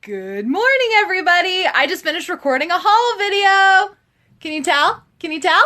Good morning, everybody. I just finished recording a haul video. Can you tell? Can you tell?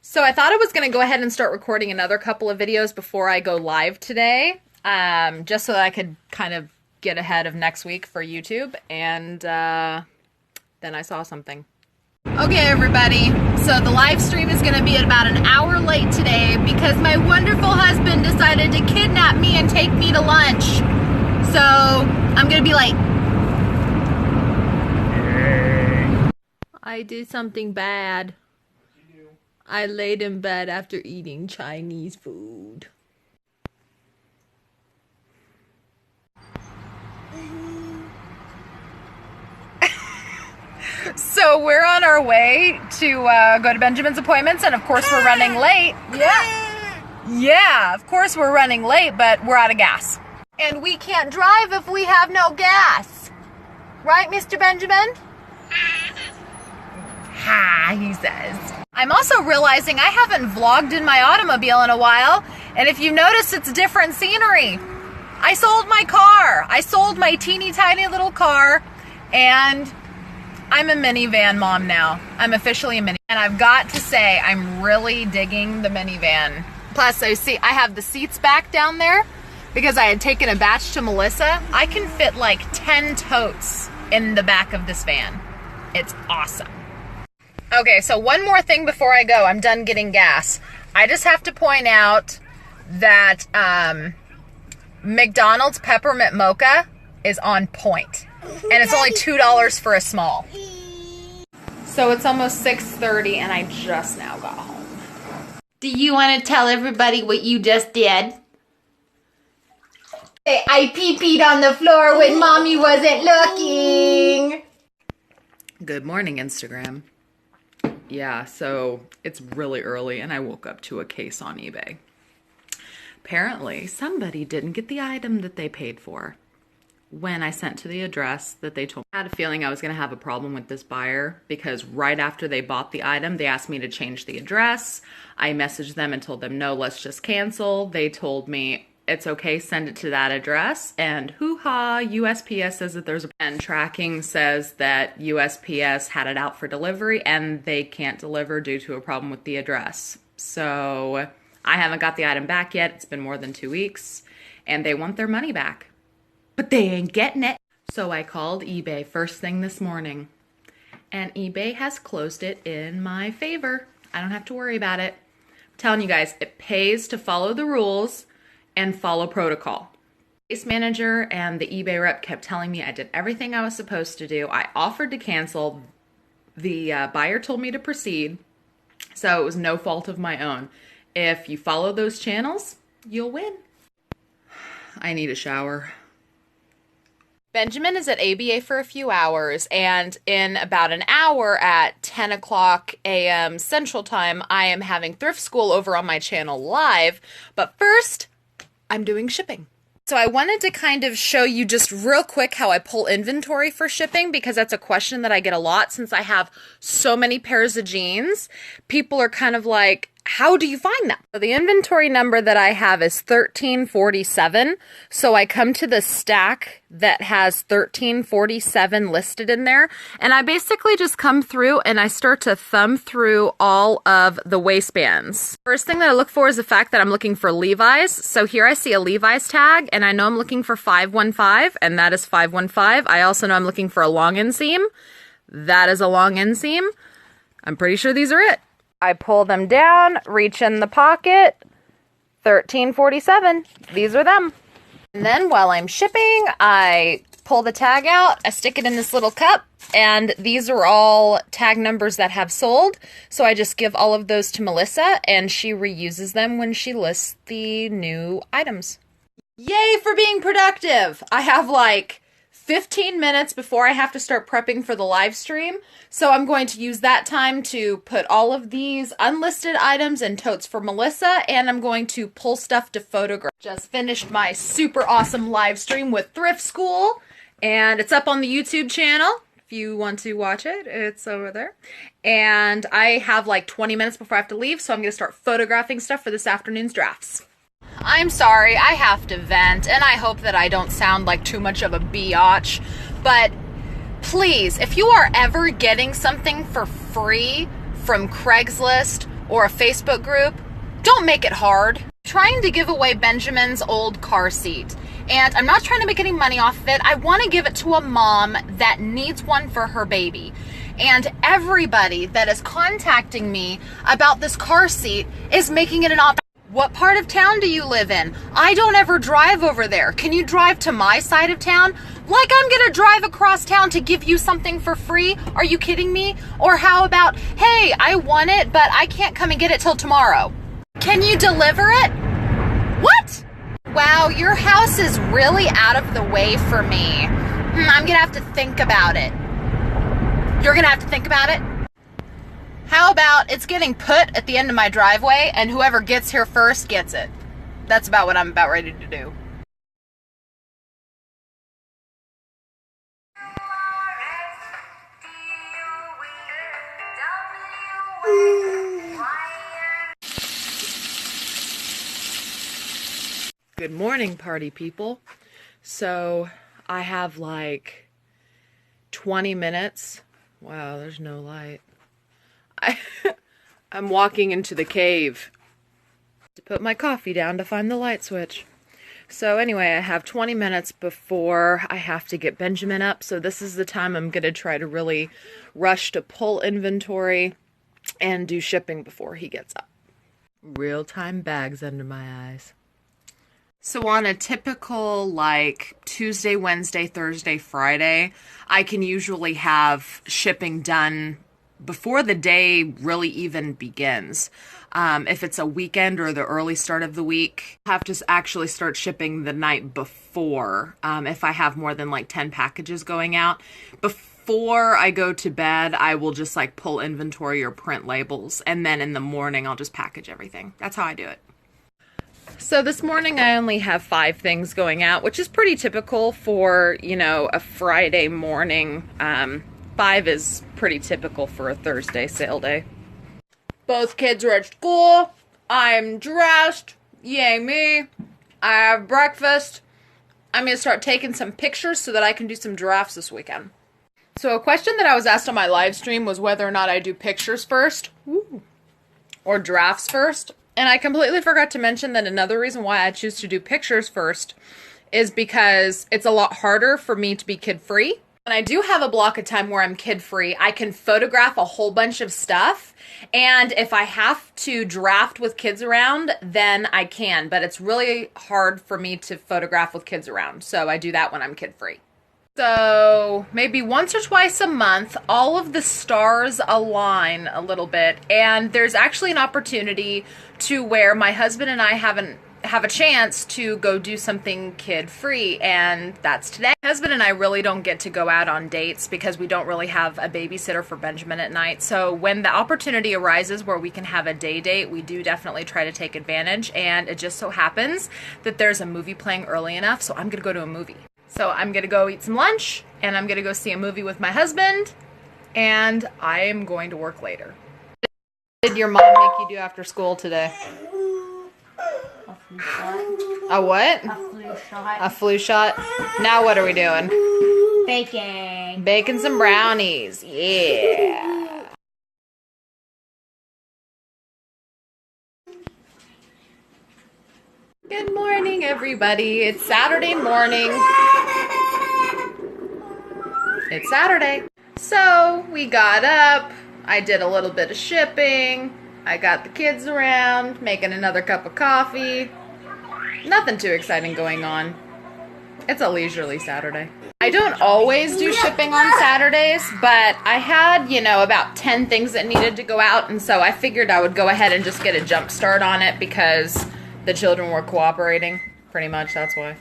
So I thought I was going to go ahead and start recording another couple of videos before I go live today, just so that I could kind of get ahead of next week for YouTube, and then I saw something. Okay, everybody, so the live stream is going to be about an hour late today because my wonderful husband decided to kidnap me and take me to lunch. So I'm going to be late. I did something bad. What'd you do? I laid in bed after eating Chinese food. So we're on our way to go to Benjamin's appointments, and of course we're running late. Yeah, of course we're running late, but we're out of gas. And we can't drive if we have no gas. Right, Mr. Benjamin? Ha, he says. I'm also realizing I haven't vlogged in my automobile in a while, and if you notice, it's different scenery. I sold my car. I sold my teeny tiny little car, and I'm a minivan mom now. I'm officially a minivan. And I've got to say, I'm really digging the minivan. Plus, I have the seats back down there because I had taken a batch to Melissa. I can fit like 10 totes in the back of this van. It's awesome. Okay, so one more thing before I go. I'm done getting gas. I just have to point out that McDonald's Peppermint Mocha is on point. And it's only $2 for a small. So it's almost 6:30 and I just now got home. Do you want to tell everybody what you just did? I pee-peed on the floor when mommy wasn't looking. Good morning, Instagram. Yeah, so it's really early and I woke up to a case on eBay. Apparently, somebody didn't get the item that they paid for. When I sent to the address that they told me, I had a feeling I was going to have a problem with this buyer because right after they bought the item, they asked me to change the address. I messaged them and told them, no, let's just cancel. They told me, it's okay, send it to that address. And hoo-ha, USPS says that there's a... And tracking says that USPS had it out for delivery and they can't deliver due to a problem with the address. So I haven't got the item back yet. It's been more than 2 weeks and they want their money back. But they ain't getting it. So I called eBay first thing this morning. And eBay has closed it in my favor. I don't have to worry about it. I'm telling you guys, it pays to follow the rules and follow protocol. The case manager and the eBay rep kept telling me I did everything I was supposed to do. I offered to cancel. The buyer told me to proceed. So it was no fault of my own. If you follow those channels, you'll win. I need a shower. Benjamin is at ABA for a few hours, and in about an hour at 10 o'clock a.m. Central Time, I am having thrift school over on my channel live. But first, I'm doing shipping. So I wanted to kind of show you just real quick how I pull inventory for shipping, because that's a question that I get a lot since I have so many pairs of jeans. People are kind of like, how do you find them? So the inventory number that I have is 1347. So I come to the stack that has 1347 listed in there. And I basically just come through and I start to thumb through all of the waistbands. First thing that I look for is the fact that I'm looking for Levi's. So here I see a Levi's tag and I know I'm looking for 515, and that is 515. I also know I'm looking for a long inseam. That is a long inseam. I'm pretty sure these are it. I pull them down, reach in the pocket, 1347. These are them. And then while I'm shipping, I pull the tag out, I stick it in this little cup, and these are all tag numbers that have sold. So I just give all of those to Melissa, and she reuses them when she lists the new items. Yay for being productive! I have like 15 minutes before I have to start prepping for the live stream. So I'm going to use that time to put all of these unlisted items in totes for Melissa, and I'm going to pull stuff to photograph. Just finished my super awesome live stream with Thrift School, and it's up on the YouTube channel. If you want to watch it, it's over there. And I have like 20 minutes before I have to leave, so I'm going to start photographing stuff for this afternoon's drafts. I'm sorry, I have to vent, and I hope that I don't sound like too much of a biatch, but please, if you are ever getting something for free from Craigslist or a Facebook group, don't make it hard. I'm trying to give away Benjamin's old car seat, and I'm not trying to make any money off of it. I want to give it to a mom that needs one for her baby. And everybody that is contacting me about this car seat is making it an option. What part of town do you live in? I don't ever drive over there. Can you drive to my side of town? Like I'm gonna drive across town to give you something for free? Are you kidding me? Or how about, hey, I want it, but I can't come and get it till tomorrow. Can you deliver it? What? Wow, your house is really out of the way for me. I'm gonna have to think about it. You're gonna have to think about it? How about it's getting put at the end of my driveway and whoever gets here first gets it? That's about what I'm about ready to do. Good morning, party people. So I have like 20 minutes. Wow, there's no light. I'm walking into the cave to put my coffee down to find the light switch. So anyway, I have 20 minutes before I have to get Benjamin up. So this is the time I'm going to try to really rush to pull inventory and do shipping before he gets up. Real-time bags under my eyes. So on a typical like Tuesday, Wednesday, Thursday, Friday, I can usually have shipping done before the day really even begins. If it's a weekend or the early start of the week, I have to actually start shipping the night before, if I have more than like 10 packages going out. Before I go to bed, I will just like pull inventory or print labels, and then in the morning I'll just package everything. That's how I do it. So this morning I only have 5 things going out, which is pretty typical for, you know, a Friday morning. 5 is pretty typical for a Thursday sale day. Both kids are at school. I'm dressed. Yay me. I have breakfast. I'm going to start taking some pictures so that I can do some drafts this weekend. So a question that I was asked on my live stream was whether or not I do pictures first or drafts first. And I completely forgot to mention that another reason why I choose to do pictures first is because it's a lot harder for me to be kid-free. When I do have a block of time where I'm kid-free, I can photograph a whole bunch of stuff, and if I have to draft with kids around, then I can, but it's really hard for me to photograph with kids around, so I do that when I'm kid-free. So maybe once or twice a month, all of the stars align a little bit, and there's actually an opportunity to where my husband and I have a chance to go do something kid-free, and that's today. My husband and I really don't get to go out on dates because we don't really have a babysitter for Benjamin at night. So when the opportunity arises where we can have a day date, we do definitely try to take advantage, and it just so happens that there's a movie playing early enough, so I'm gonna go to a movie. So I'm gonna go eat some lunch, and I'm gonna go see a movie with my husband, and I am going to work later. What did your mom make you do after school today? A flu shot. A what? A flu shot. A flu shot. Now what are we doing? Bacon. Baking some brownies. Yeah. Good morning, everybody. It's Saturday morning. It's Saturday. So we got up. I did a little bit of shipping. I got the kids around, making another cup of coffee. Nothing too exciting going on. It's a leisurely Saturday. I don't always do shipping on Saturdays, but I had, you know, about 10 things that needed to go out, and so I figured I would go ahead and just get a jump start on it because the children were cooperating. Pretty much, that's why.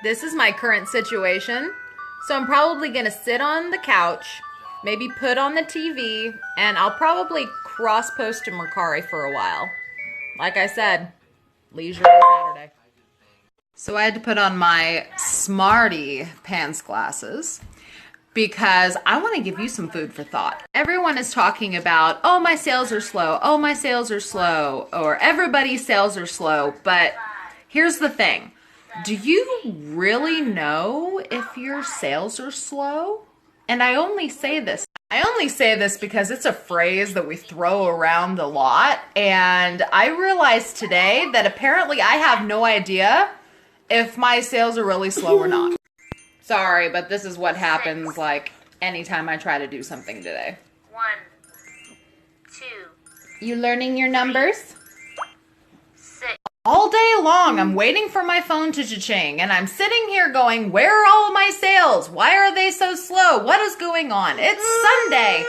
This is my current situation. So I'm probably going to sit on the couch, maybe put on the TV, and I'll probably cross-post to Mercari for a while. Like I said, leisurely Saturday. So I had to put on my Smarty pants glasses because I want to give you some food for thought. Everyone is talking about, oh, my sales are slow, oh, my sales are slow, or everybody's sales are slow, but Here's the thing. Do you really know if your sales are slow? And I only say this because it's a phrase that we throw around a lot. And I realized today that apparently I have no idea if my sales are really slow or not. Sorry, but this is what happens like anytime I try to do something today. 1, 2. You learning your numbers? 6. All day long, I'm waiting for my phone to cha-ching, and I'm sitting here going, where are all of my sales? Why are they so slow? What is going on? It's Sunday.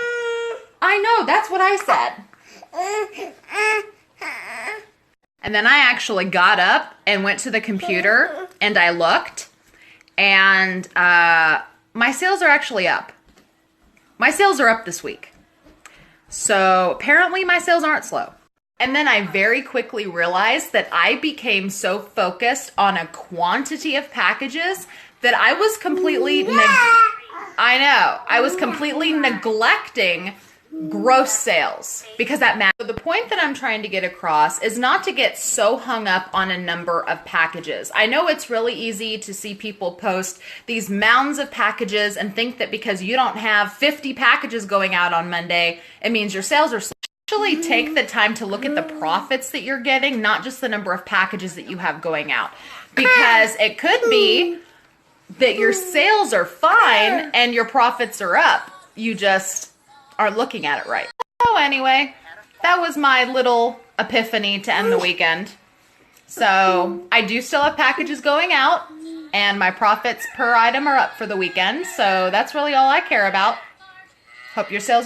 I know, that's what I said. And then I actually got up and went to the computer, and I looked, and my sales are actually up. My sales are up this week. So apparently my sales aren't slow. And then I very quickly realized that I became so focused on a quantity of packages that I was completely, I was completely neglecting gross sales because that matters. So the point that I'm trying to get across is not to get so hung up on a number of packages. I know it's really easy to see people post these mounds of packages and think that because you don't have 50 packages going out on Monday, it means your sales are slow. Actually take the time to look at the profits that you're getting, not just the number of packages that you have going out. Because it could be that your sales are fine and your profits are up. You just aren't looking at it right. So anyway, that was my little epiphany to end the weekend. So I do still have packages going out and my profits per item are up for the weekend. So that's really all I care about. Hope your sales are